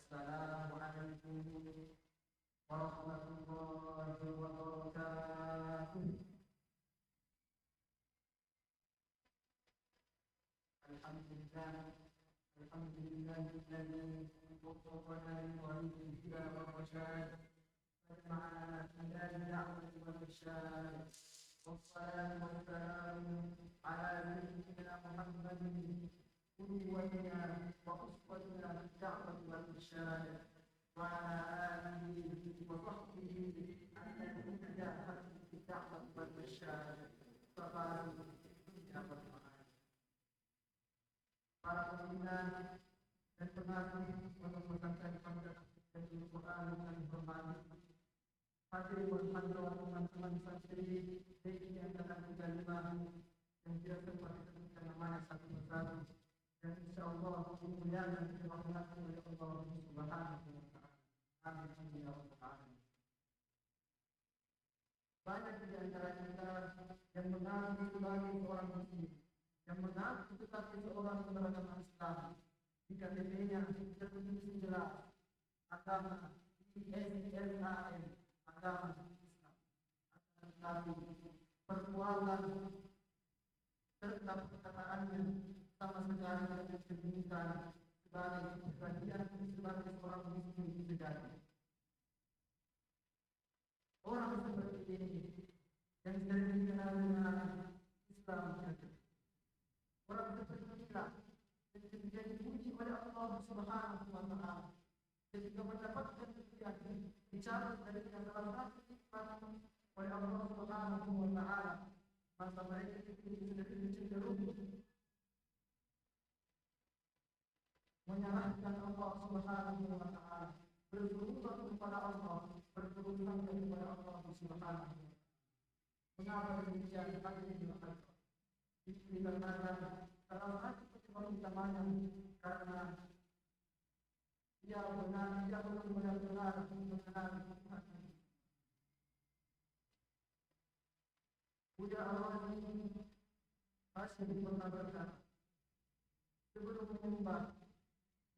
السلام عليكم ورحمة الله وبركاته. الحمد لله الذي وفقنا لطريق الهدى والرشاد وجمعنا في دار الدعوة والإرشاد، والصلاة والسلام على سيدنا محمد قدوتنا وأسوتنا في الدعوة والإرشاد، وعلى آله وصحبه الذين جاهدوا في الدعوة والإرشاد فقالوا في الدنيا والآخرة. Para pembina dan pengaji untuk menyampaikan kepada Al-Quran dan informasi. Hadirin berhadirat teman-teman sekalian, ini adalah mukalimah yang biasa kita namanya satu persatu, dan insyaallah kemuliaan dirahmati oleh Allah Subhanahu wa taala. Amin ya rabbal alamin. Banyak di antara kita yang mengaku sebagai seorang muslim, yang mengaku sebagai seorang beragama Islam, di KTP-nya tertulis jelas agama ISLAM, agama Islam. Tetapi perbuatan serta perkataannya sama sekali tidak disebutkan sebagai bagian sebagai seorang muslim sejati. Orang seperti ini yang sering dikenal dengan Islam sejati. Orang seperti inilah yang dipuji oleh Allah Subhanahu wa taala, ketika mendapatkan kemuliaan bicara dari salah satu nikmat oleh Allah Subhanahu wa taala, maka mereka cenderung menyalahkan Allah Subhanahu wa taala, berseruan kepada Allah, berseruan kepada Allah Subhanahu wa taala. Mengapa demikian? Dikarenakan salah satu penyebab utamanya karena dia belum benar-benar mengenal Tuhan. Puja Allah ini masih pernah berkata, sebelum menyembah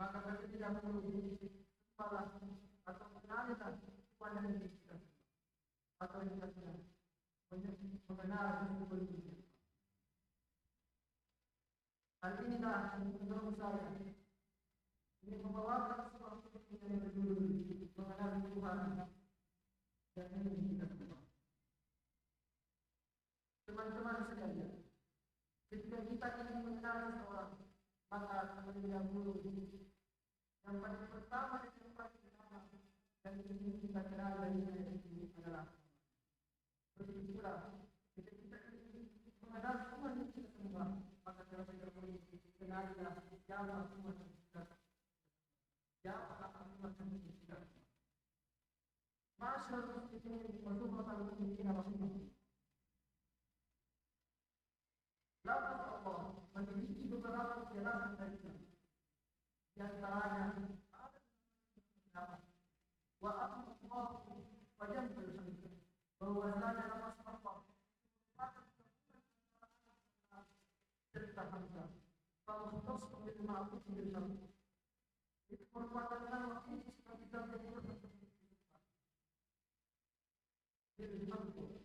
maka kita tidak perlu kepala atau mengenalikan kepada diri kita atau kita mengenal sebelumnya. Hal inilah menurut saya ini membawakan sebuah kepentingan yang berjudul mengenal Tuhan dan ini kita semua. Teman-teman sekalian, ketika kita ingin mengenal seseorang, maka terlebih dahulu yang paling pertama yang paling pertama dan ingin kita kenal dari ini adalah bersyukurlah ketika kita ingin mengenal Tuhan kita semua, maka terlebih dahulu kenalilah siapa Tuhan kita, siapa Tuhan kita. Masyaallah muslimin wa subhanallah muslimin rasulullah. Lafaz Allah memiliki beberapa penjelasan dari kita. Di antaranya ada wa Allah wajib bersyukur bahwasanya lafaz Allah serta hamzah kalau terus menjadi ma'ruf menjadi syarif. Itu merupakan nama ini seperti kita berbuat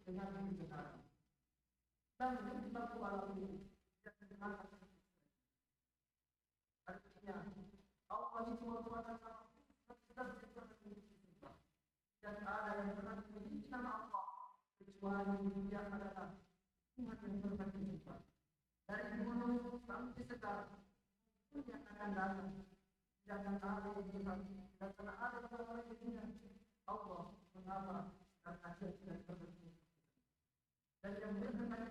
dengan kebenaran. Dan kita alam ini yang dikenal artinya Allah itu merupakan nama kita berbuat dan ada yang pernah memiliki nama Allah kecuali dia adalah Tuhan yang berfirman. Dari dulu sampai sekarang pun yang akan datang jangan ada yang Tuhan dan karena ada orang yang punya Allah mengapa karena dia tidak berfirman. Dan yang benar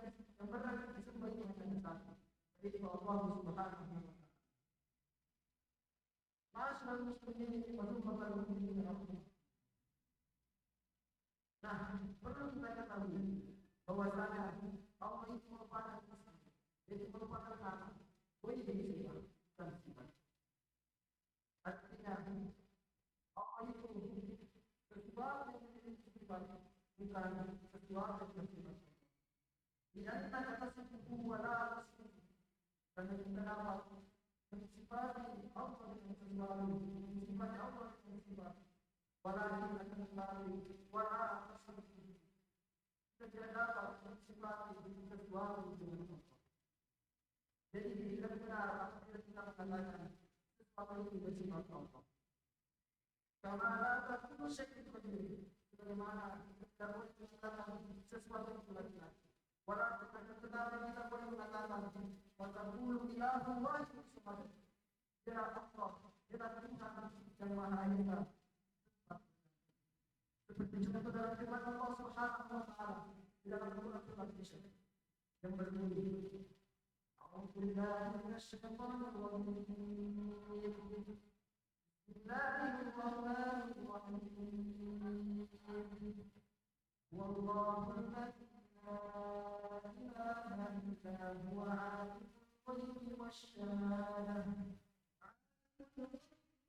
disembah itu hanya satu, yaitu Allah Subhanahu wa taala. Masyaallah muslimin wa subhanallah. Nah, perlu kita ketahui bahwasanya Allah itu merupakan Islam, yaitu merupakan nama, boleh jadi sifat dan sifat. Artinya Allah itu sesuatu yang memiliki sifat, bukan sesuatu yang bersifat. Tidak kata sifat wala sifat. Karena kita dapat mensifati Allah dengan sesuatu, mensifati Allah walakin akan tetapi wala tasbihu kita tidak dapat mensifati sesuatu dengan Allah. Jadi tidak benar apabila kita mengatakan sesuatu itu bersifat Allah. Karena ada satu syai'un qadir, bagaimana kita boleh mengatakan sesuatu itu laki-laki. Walakin akan tetapi kita boleh mengatakan wataqulu ilahu wahid samad. Ya Allah, ya Tuhan yang Maha Esa. Seperti contoh dalam firman Allah Subhanahu wa taala di dalam surat Al-Baqarah yang berbunyi A'udzu billahi minasyaitonir rajim. Bismillahirrahmanirrahim. Wallahu la ilaha illa huwa 'alimul ghaibi wasyhadah.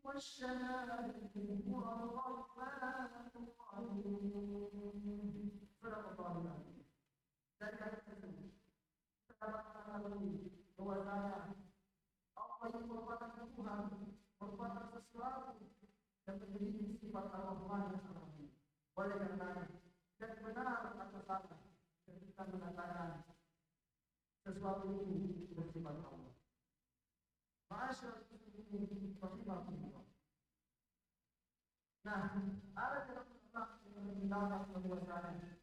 والشهادة هو الرحمن الرحيم. صدق الله العظيم. Dan kata tersebut kita dapat mengetahui bahwasanya Allah yang merupakan Tuhan merupakan sesuatu yang memiliki sifat Ar-Rahman Ar-Rahim. Oleh karenanya tidak benar atau salah ketika mengatakan sesuatu itu bersifat Allah. Ma'asyar nah, ada dalam kitab yang mendapat bahwasanya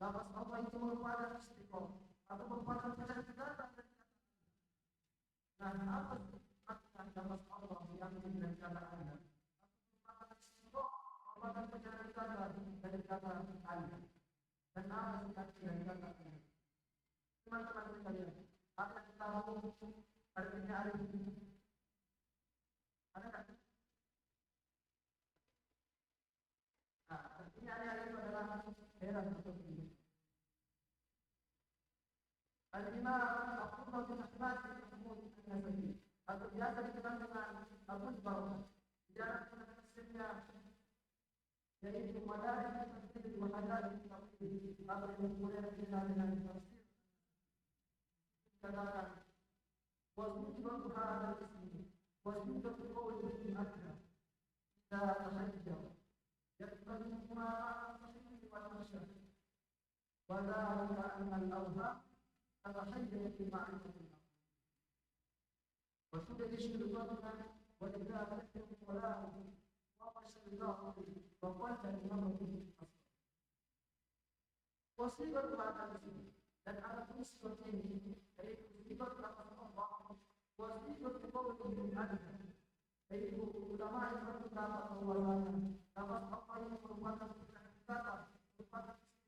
lafaz Allah itu merupakan istiqomah atau merupakan pencatatan dari kata. Nah, apa makna lafaz Allah yang dari kata Anda? Merupakan istiqomah, merupakan pencatatan dari kata Anda. Dan apa arti dari kata Anda? Teman-teman sekalian, apa yang kita tahu artinya arif? Ada tak? Artinya arif adalah daerah tertentu. Al-Imam Abdullah bin Ahmad bin atau biasa dikenal dengan Abu Bakar. Sejarah tafsirnya yaitu Madarij al-Tafsir wa Madarij al-Tafsir atau yang kemudian dikenal dengan tafsir. Dikatakan wasmul hadal ismi wasmul qawli al-akra la tahajjab yaqtadi ma al-sahih wal mashhad wa dhalika anna al-awham tahajjab fi ma'rifatillah wa sudah disebutkan wa idza ta'lamu wala wa mashhadallahu wa qala al-imam wasiqat ma'al ismi dan ada pun seperti ini yaitu sifat lafaz Allah wasiqat qawli al-akra yaitu ulama yang berpendapat bahwasanya lafaz Allah yang merupakan kata merupakan sifat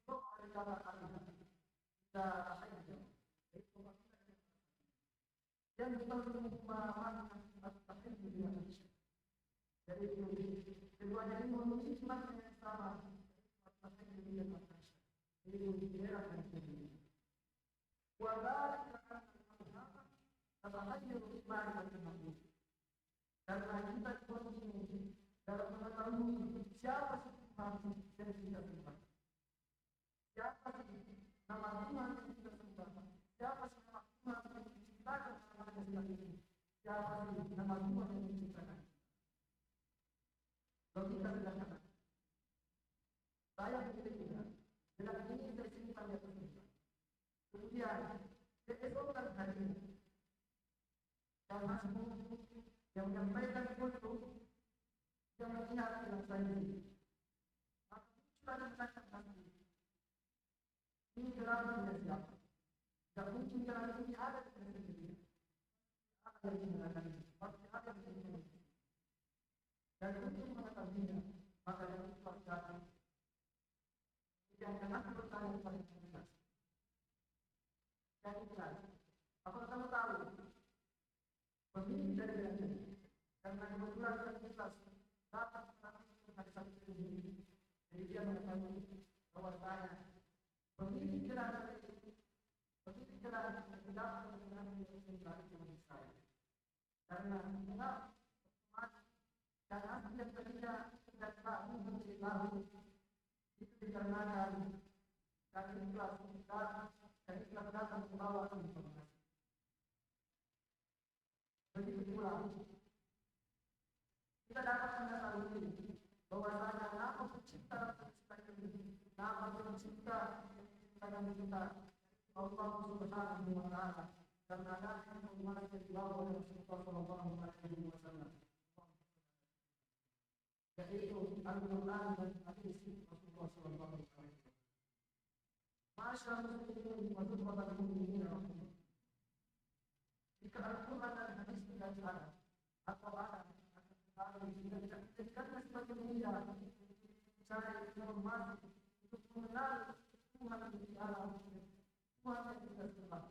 dari kata Allah kita tahajjud yaitu yang kita makna at-tahajjud dengan Aisyah. Jadi keduanya ini memiliki makna yang sama at-tahajjud dengan Aisyah. Jadi daerah yang berbeda. Wa dzalika anna at-tahajjud ma'rifatul karena kita perlu dalam mengetahui siapa sih Tuhan yang kita sembah, siapa sih nama Tuhan yang kita sembah, siapa sih nama Tuhan yang diciptakan sama ini, siapa sih nama Tuhan yang diciptakan. Logika sederhana. Saya berpikir dengan ini saya simpan di atas meja. Kemudian keesokan harinya yang masuk yang menyampaikan foto yang melihat yang saya ini. Maka kita menanyakan nanti ini gelar punya siapa? Tidak mungkin gelar ini ada di negeri sendiri. Ada yang mengatakan ini, pasti ada di negeri sendiri. Dan untuk mengetahuinya, maka yang itu pasti yang akan bertanya kepada kita. Yang ikhlas. Apakah kamu tahu pemimpin dari gereja? Karena kebetulan kita ikhlas datang hari Sabtu ini, jadi dia mengetahui bahwasanya pemimpin gereja tidak dengan mencari Tuhan Israel. Karena kita dan asli yang ketiga tidak tahu beritahu itu dikarenakan kami ikhlas datang ke bawah informasi. Begitu pula kita dapat mengetahui bahwasanya Nama pencipta dan kita Allah Subhanahu wa taala dan ada yang menguasai dibawa oleh Rasulullah sallallahu alaihi wasallam, yaitu Al-Qur'an dan hadis Rasulullah sallallahu alaihi wasallam. Masyaallah muslimin wa hurmatul mu'minin. Jika Al-Qur'an dan hadis tidak ada atau ada tidak dijadikan sebagai media mencari informasi untuk mengenal Tuhan di alam Tuhan yang tidak sebab,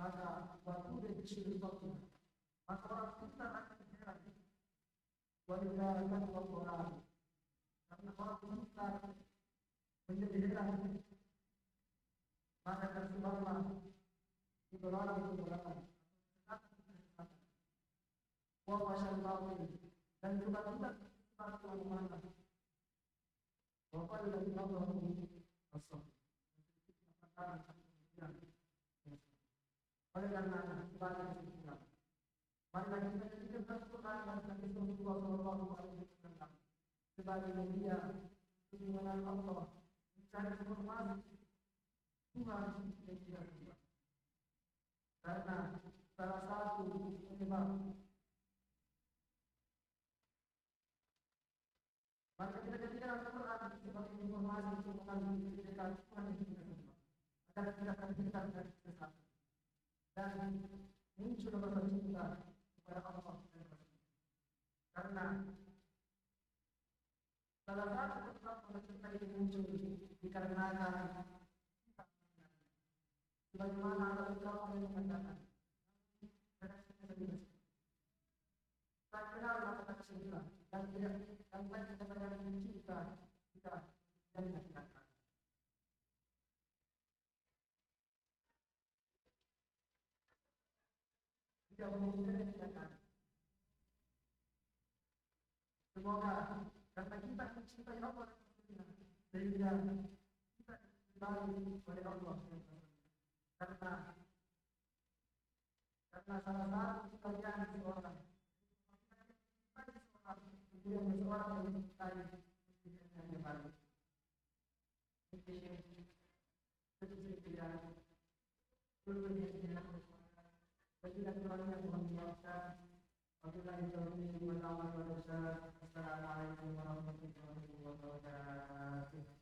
maka waktu dia bersyukur maka orang kita akan heran wanita dan orang karena orang kita menjadi heran, maka tersebarlah idola wawasan batin dan kebatilan Tuhan mana Bapak dari Allah asal oleh karena ibadah kita marilah kita jadikan Al-Quran dan hadis Rasulullah sallallahu alaihi wasallam sebagai media untuk mengenal Allah, mencari informasi Tuhan yang tidak berubah. Karena salah satu penyebab maka kita jadikan Al-Quran sebagai informasi untuk mengenal kebenaran Tuhan yang tidak berubah agar kita terhindar dari kesesatan dan muncul rasa cinta kepada Allah dan Rasul. Karena salah satu sebab rasa cinta ini muncul dikarenakan kita sebagaimana Allah yang mengatakan tak kenal maka tak cinta dan tidak sampai kita pada cinta kita dan kita. Tidak mungkin dikatakan. Semoga karena kita mencintai Allah sehingga kita dicintai oleh Allah. Karena salah satu sekalian seorang kemudian seseorang yang mencintai yang baru. Assalamualaikum warahmatullahi wabarakatuh.